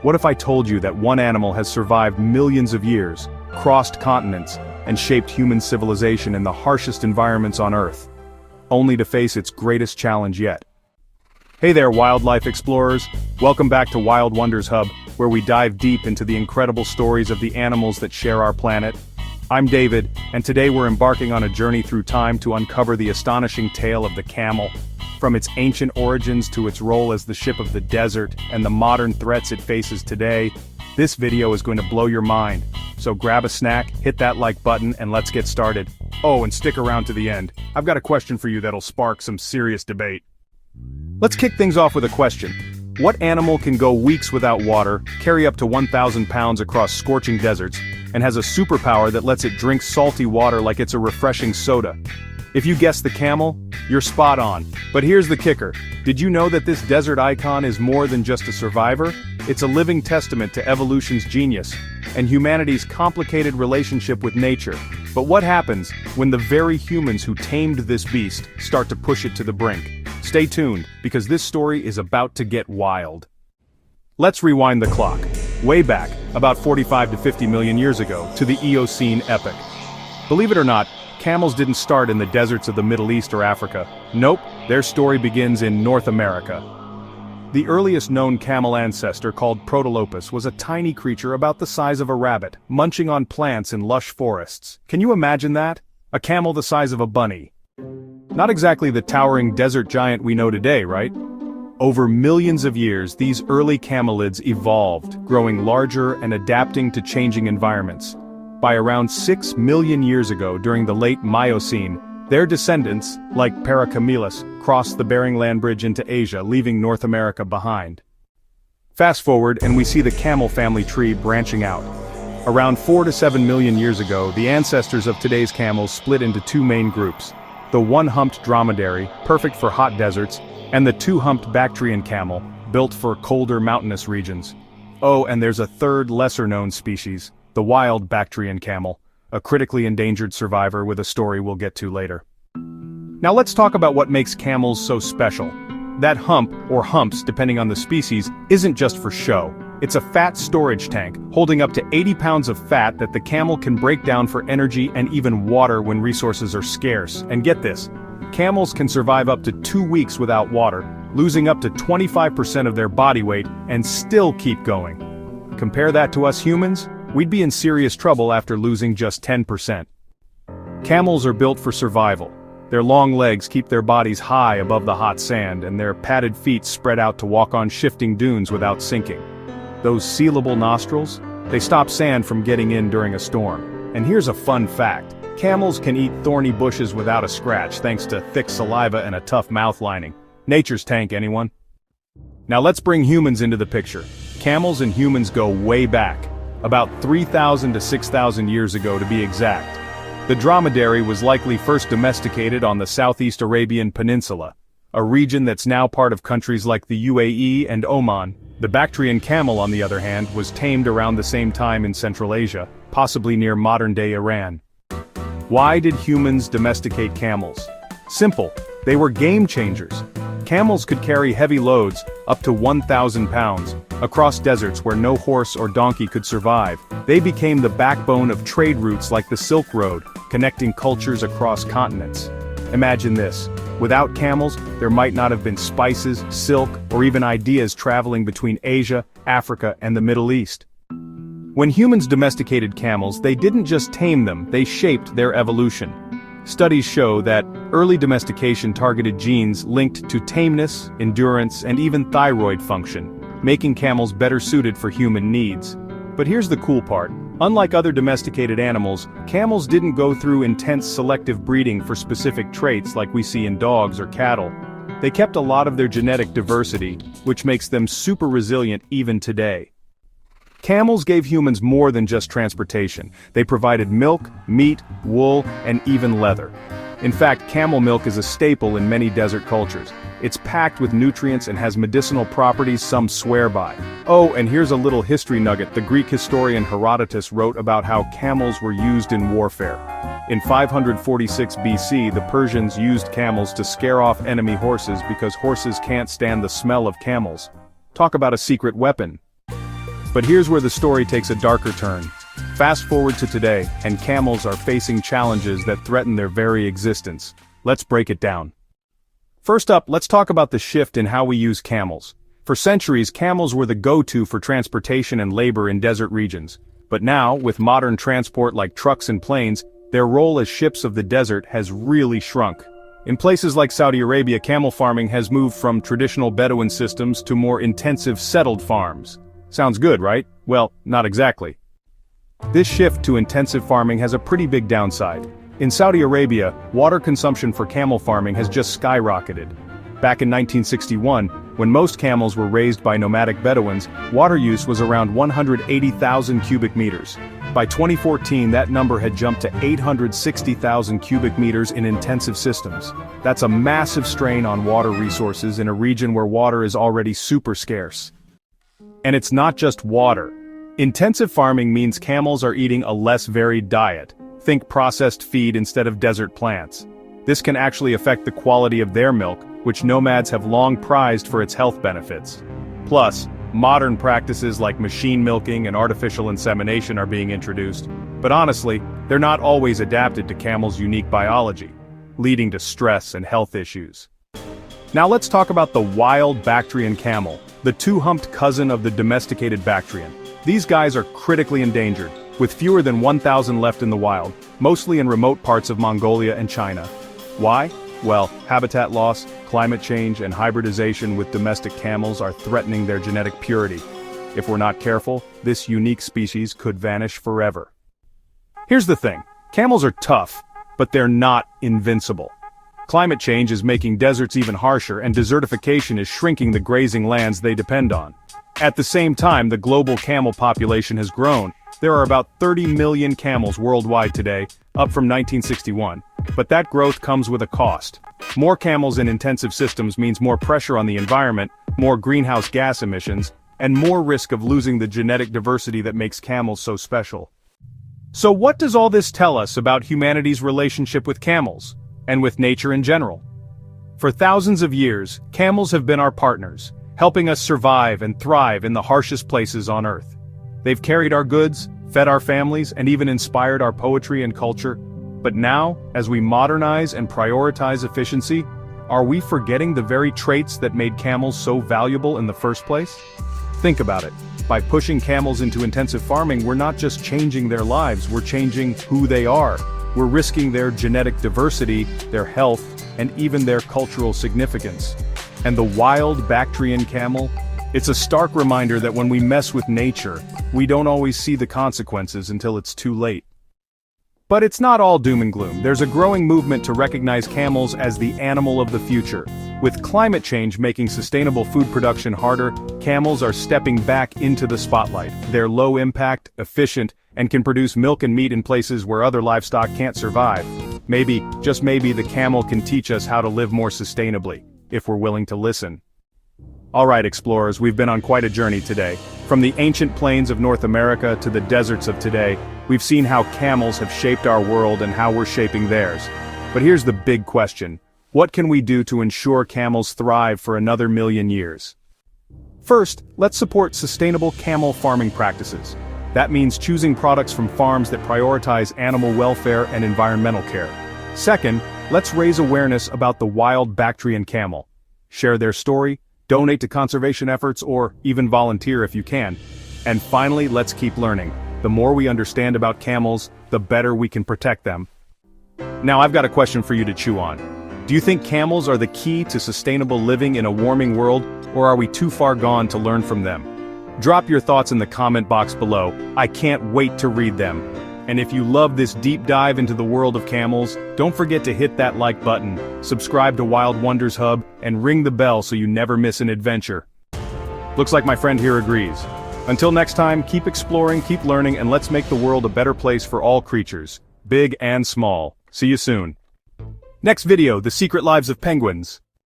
What if I told you that one animal has survived millions of years, crossed continents, and shaped human civilization in the harshest environments on Earth, only to face its greatest challenge yet? Hey there, wildlife explorers. Welcome back to Wild Wonders Hub, where we dive deep into the incredible stories of the animals that share our planet. I'm David, and today we're embarking on a journey through time to uncover the astonishing tale of the camel. From its ancient origins to its role as the ship of the desert and the modern threats it faces today, this video is going to blow your mind. So grab a snack, hit that like button, and let's get started. Oh, and stick around to the end. I've got a question for you that'll spark some serious debate. Let's kick things off with a question. What animal can go weeks without water, carry up to 1,000 pounds across scorching deserts, and has a superpower that lets it drink salty water like it's a refreshing soda? If you guessed the camel, you're spot on. But here's the kicker. Did you know that this desert icon is more than just a survivor? It's a living testament to evolution's genius and humanity's complicated relationship with nature. But what happens when the very humans who tamed this beast start to push it to the brink? Stay tuned, because this story is about to get wild. Let's rewind the clock, way back, about 45 to 50 million years ago, to the Eocene epoch. Believe it or not, camels didn't start in the deserts of the Middle East or Africa. Nope, their story begins in North America. The earliest known camel ancestor, called Protolopus, was a tiny creature about the size of a rabbit, munching on plants in lush forests. Can you imagine that? A camel the size of a bunny. Not exactly the towering desert giant we know today, right? Over millions of years, these early camelids evolved, growing larger and adapting to changing environments. By around 6 million years ago, during the late Miocene, their descendants, like Paracamelus, crossed the Bering Land Bridge into Asia, leaving North America behind. Fast forward, and we see the camel family tree branching out. Around 4 to 7 million years ago, the ancestors of today's camels split into two main groups: the one-humped dromedary, perfect for hot deserts, and the two-humped Bactrian camel, built for colder mountainous regions. Oh, and there's a third, lesser-known species, the wild Bactrian camel, a critically endangered survivor with a story we'll get to later. Now let's talk about what makes camels so special. That hump, or humps depending on the species, isn't just for show. It's a fat storage tank, holding up to 80 pounds of fat that the camel can break down for energy and even water when resources are scarce. And get this, camels can survive up to 2 weeks without water, losing up to 25% of their body weight, and still keep going. Compare that to us humans, we'd be in serious trouble after losing just 10%. Camels are built for survival. Their long legs keep their bodies high above the hot sand, and their padded feet spread out to walk on shifting dunes without sinking. Those sealable nostrils, they stop sand from getting in during a storm. And here's a fun fact. Camels can eat thorny bushes without a scratch thanks to thick saliva and a tough mouth lining. Nature's tank, anyone? Now let's bring humans into the picture. Camels and humans go way back. About 3,000 to 6,000 years ago to be exact. The dromedary was likely first domesticated on the Southeast Arabian Peninsula, a region that's now part of countries like the UAE and Oman. The Bactrian camel, on the other hand, was tamed around the same time in Central Asia, possibly near modern-day Iran. Why did humans domesticate camels? Simple, they were game changers. Camels could carry heavy loads, up to 1,000 pounds, across deserts where no horse or donkey could survive. They became the backbone of trade routes like the Silk Road, connecting cultures across continents. Imagine this. Without camels, there might not have been spices, silk, or even ideas traveling between Asia, Africa, and the Middle East. When humans domesticated camels, they didn't just tame them, they shaped their evolution. Studies show that early domestication targeted genes linked to tameness, endurance, and even thyroid function, making camels better suited for human needs. But here's the cool part. Unlike other domesticated animals, camels didn't go through intense selective breeding for specific traits like we see in dogs or cattle. They kept a lot of their genetic diversity, which makes them super resilient even today. Camels gave humans more than just transportation. They provided milk, meat, wool, and even leather. In fact, camel milk is a staple in many desert cultures. It's packed with nutrients and has medicinal properties some swear by. Oh, and here's a little history nugget. The Greek historian Herodotus wrote about how camels were used in warfare. In 546 BC, the Persians used camels to scare off enemy horses because horses can't stand the smell of camels. Talk about a secret weapon. But here's where the story takes a darker turn. Fast forward to today, and camels are facing challenges that threaten their very existence. Let's break it down. First up, let's talk about the shift in how we use camels. For centuries, camels were the go-to for transportation and labor in desert regions. But now, with modern transport like trucks and planes, their role as ships of the desert has really shrunk. In places like Saudi Arabia, camel farming has moved from traditional Bedouin systems to more intensive settled farms. Sounds good, right? Well, not exactly. This shift to intensive farming has a pretty big downside. In Saudi Arabia, water consumption for camel farming has just skyrocketed. Back in 1961, when most camels were raised by nomadic Bedouins, water use was around 180,000 cubic meters. By 2014, that number had jumped to 860,000 cubic meters in intensive systems. That's a massive strain on water resources in a region where water is already super scarce. And it's not just water. Intensive farming means camels are eating a less varied diet. Think processed feed instead of desert plants. This can actually affect the quality of their milk, which nomads have long prized for its health benefits. Plus, modern practices like machine milking and artificial insemination are being introduced, but honestly, they're not always adapted to camels' unique biology, leading to stress and health issues. Now let's talk about the wild Bactrian camel, the two-humped cousin of the domesticated Bactrian. These guys are critically endangered, with fewer than 1,000 left in the wild, mostly in remote parts of Mongolia and China. Why? Well, habitat loss, climate change, and hybridization with domestic camels are threatening their genetic purity. If we're not careful, this unique species could vanish forever. Here's the thing, camels are tough, but they're not invincible. Climate change is making deserts even harsher, and desertification is shrinking the grazing lands they depend on. At the same time, the global camel population has grown. There are about 30 million camels worldwide today, up from 1961. But that growth comes with a cost. More camels in intensive systems means more pressure on the environment, more greenhouse gas emissions, and more risk of losing the genetic diversity that makes camels so special. So what does all this tell us about humanity's relationship with camels, and with nature in general? For thousands of years, camels have been our partners, helping us survive and thrive in the harshest places on Earth. They've carried our goods, fed our families, and even inspired our poetry and culture. But now, as we modernize and prioritize efficiency, are we forgetting the very traits that made camels so valuable in the first place? Think about it. By pushing camels into intensive farming, we're not just changing their lives, we're changing who they are. We're risking their genetic diversity, their health, and even their cultural significance. And the wild Bactrian camel? It's a stark reminder that when we mess with nature, we don't always see the consequences until it's too late. But it's not all doom and gloom. There's a growing movement to recognize camels as the animal of the future. With climate change making sustainable food production harder, camels are stepping back into the spotlight. They're low impact, efficient, and can produce milk and meat in places where other livestock can't survive. Maybe, just maybe, the camel can teach us how to live more sustainably, if we're willing to listen. Alright explorers, we've been on quite a journey today. From the ancient plains of North America to the deserts of today, we've seen how camels have shaped our world and how we're shaping theirs. But here's the big question. What can we do to ensure camels thrive for another million years? First, let's support sustainable camel farming practices. That means choosing products from farms that prioritize animal welfare and environmental care. Second, let's raise awareness about the wild Bactrian camel. Share their story, donate to conservation efforts, or even volunteer if you can. And finally, let's keep learning. The more we understand about camels, the better we can protect them. Now I've got a question for you to chew on. Do you think camels are the key to sustainable living in a warming world, or are we too far gone to learn from them? Drop your thoughts in the comment box below. I can't wait to read them. And if you love this deep dive into the world of camels, don't forget to hit that like button, subscribe to Wild Wonders Hub, and ring the bell so you never miss an adventure. Looks like my friend here agrees. Until next time, keep exploring, keep learning, and let's make the world a better place for all creatures, big and small. See you soon. Next video, The Secret Lives of Penguins.